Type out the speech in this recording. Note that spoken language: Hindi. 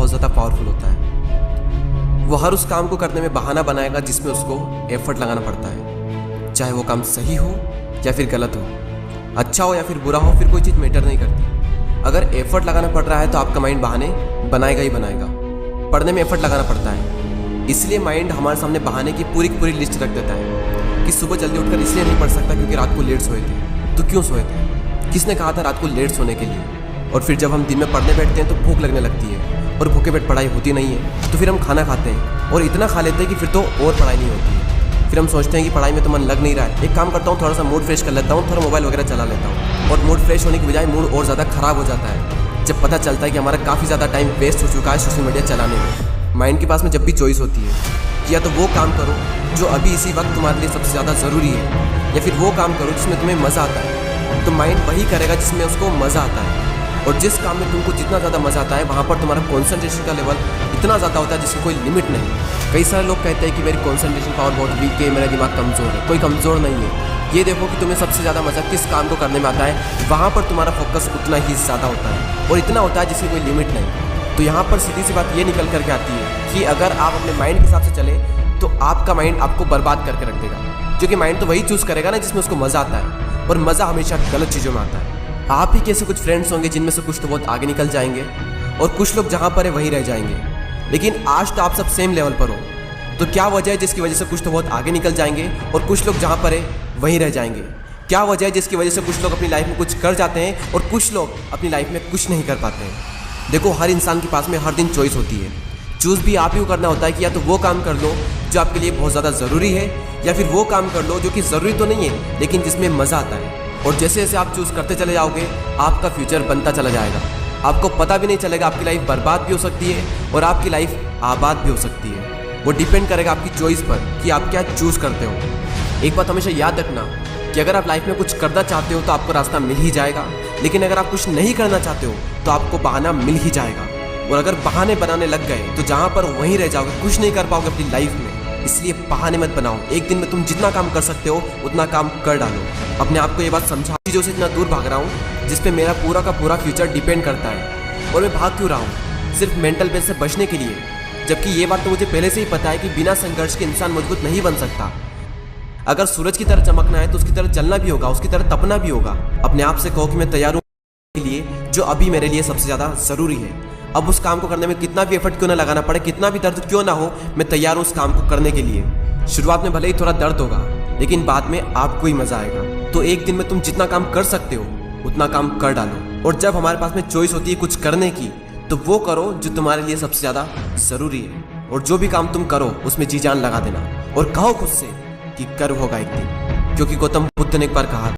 बहुत ज़्यादा पावरफुल होता है। वो हर उस काम को करने में बहाना बनाएगा जिसमें उसको एफर्ट लगाना पड़ता है, चाहे वो काम सही हो या फिर गलत हो, अच्छा हो या फिर बुरा हो, फिर कोई चीज़ मैटर नहीं करती। अगर एफर्ट लगाना पड़ रहा है तो आपका माइंड बहाने बनाएगा ही बनाएगा। पढ़ने में एफर्ट लगाना पड़ता है, इसलिए माइंड हमारे सामने बहाने की पूरी लिस्ट रख देता है कि सुबह जल्दी उठकर इसलिए नहीं पढ़ सकता क्योंकि रात को लेट सोए थे। तो क्यों सोए थे? किसने कहा था रात को लेट सोने के लिए? और फिर जब हम दिन में पढ़ने बैठते हैं तो भूख लगने लगती है और भूखे पेट पढ़ाई होती नहीं है, तो फिर हम खाना खाते हैं और इतना खा लेते हैं कि फिर तो और पढ़ाई नहीं होती है। फिर हम सोचते हैं कि पढ़ाई में तो मन लग नहीं रहा है, एक काम करता हूँ, थोड़ा सा मूड फ्रेश कर लेता हूँ, थोड़ा मोबाइल वगैरह चला लेता हूँ, और मूड फ्रेश होने की बजाय मूड और ज़्यादा ख़राब हो जाता है जब पता चलता है कि हमारा काफ़ी ज़्यादा टाइम वेस्ट हो चुका है सोशल मीडिया चलाने में। माइंड के पास में जब भी चॉइस होती है कि या तो वो काम करो जो अभी इसी वक्त तुम्हारे लिए सबसे ज़्यादा ज़रूरी है, या फिर वो काम करो जिसमें तुम्हें मज़ा आता है, तो माइंड वही करेगा जिसमें उसको मज़ा आता है। और जिस काम में तुमको जितना ज़्यादा मज़ा आता है वहाँ पर तुम्हारा कॉन्सेंट्रेशन का लेवल इतना ज़्यादा होता है जिसकी कोई लिमिट नहीं। कई सारे लोग कहते हैं कि मेरी कॉन्सेंट्रेशन पावर बहुत वीक है, मेरा दिमाग कमज़ोर है। कोई कमज़ोर नहीं है। ये देखो कि तुम्हें सबसे ज़्यादा मज़ा किस काम को करने में आता है, वहाँ पर तुम्हारा फोकस उतना ही ज़्यादा होता है और इतना होता है जिसकी कोई लिमिट नहीं। तो यहाँ पर सीधी सी बात ये निकल करके आती है कि अगर आप अपने माइंड के हिसाब से चले तो आपका माइंड आपको बर्बाद करके रख देगा, क्योंकि माइंड तो वही चूज़ करेगा ना जिसमें उसको मज़ा आता है, और मज़ा हमेशा गलत चीज़ों में आता है। आप ही कैसे कुछ फ्रेंड्स होंगे जिनमें से कुछ तो बहुत आगे निकल जाएंगे और कुछ लोग जहाँ पर है वहीं रह जाएंगे। लेकिन आज तो आप सब सेम लेवल पर हो, तो क्या वजह है जिसकी वजह से कुछ तो बहुत आगे निकल जाएंगे और कुछ लोग जहाँ पर है वहीं रह जाएंगे? क्या वजह है जिसकी वजह से कुछ लोग अपनी लाइफ में कुछ कर जाते हैं और कुछ लोग अपनी लाइफ में कुछ नहीं कर पाते हैं? देखो, हर इंसान के पास में हर दिन चॉइस होती है। चूज़ भी आप ही को करना होता है कि या तो वो काम कर लो जो आपके लिए बहुत ज़्यादा ज़रूरी है, या फिर वो काम कर लो जो कि ज़रूरी तो नहीं है लेकिन जिसमें मज़ा आता है। और जैसे जैसे आप चूज़ करते चले जाओगे आपका फ्यूचर बनता चला जाएगा। आपको पता भी नहीं चलेगा, आपकी लाइफ बर्बाद भी हो सकती है और आपकी लाइफ आबाद भी हो सकती है। वो डिपेंड करेगा आपकी चॉइस पर कि आप क्या चूज़ करते हो। एक बात हमेशा याद रखना कि अगर आप लाइफ में कुछ करना चाहते हो तो आपको रास्ता मिल ही जाएगा, लेकिन अगर आप कुछ नहीं करना चाहते हो तो आपको बहाना मिल ही जाएगा। और अगर बहाने बनाने लग गए तो जहाँ पर वहीं रह जाओगे, कुछ नहीं कर पाओगे अपनी लाइफ में। इसलिए बहाने मत बनाओ। एक दिन में तुम जितना काम कर सकते हो उतना काम कर डालो। अपने आप को ये बात समझा, चीज़ों से इतना दूर भाग रहा हूँ जिस पे मेरा पूरा का पूरा फ्यूचर डिपेंड करता है, और मैं भाग क्यों रहा हूँ? सिर्फ मेंटल पेन से बचने के लिए, जबकि ये बात तो मुझे पहले से ही पता है कि बिना संघर्ष के इंसान मजबूत नहीं बन सकता। अगर सूरज की तरह चमकना है तो उसकी तरह जलना भी होगा, उसकी तरह तपना भी होगा। अपने आप से कहो कि मैं तैयार हूँ के लिए जो अभी मेरे लिए सबसे ज़्यादा ज़रूरी है। अब उस काम को करने में कितना भी एफर्ट क्यों ना लगाना पड़े, कितना भी दर्द क्यों ना हो, मैं तैयार हूँ उस काम को करने के लिए। शुरुआत में भले ही थोड़ा दर्द होगा लेकिन बाद में आपको ही मज़ा आएगा। तो एक दिन में तुम जितना काम कर सकते हो उतना काम कर डालो। और जब हमारे पास में चॉइस होती है कुछ करने की, तो वो करो जो तुम्हारे लिए सबसे ज़्यादा ज़रूरी है। और जो भी काम तुम करो उसमें जी जान लगा देना और कहो खुद से कि कर्व होगा एक दिन, क्योंकि गौतम बुद्ध ने एक बार कहा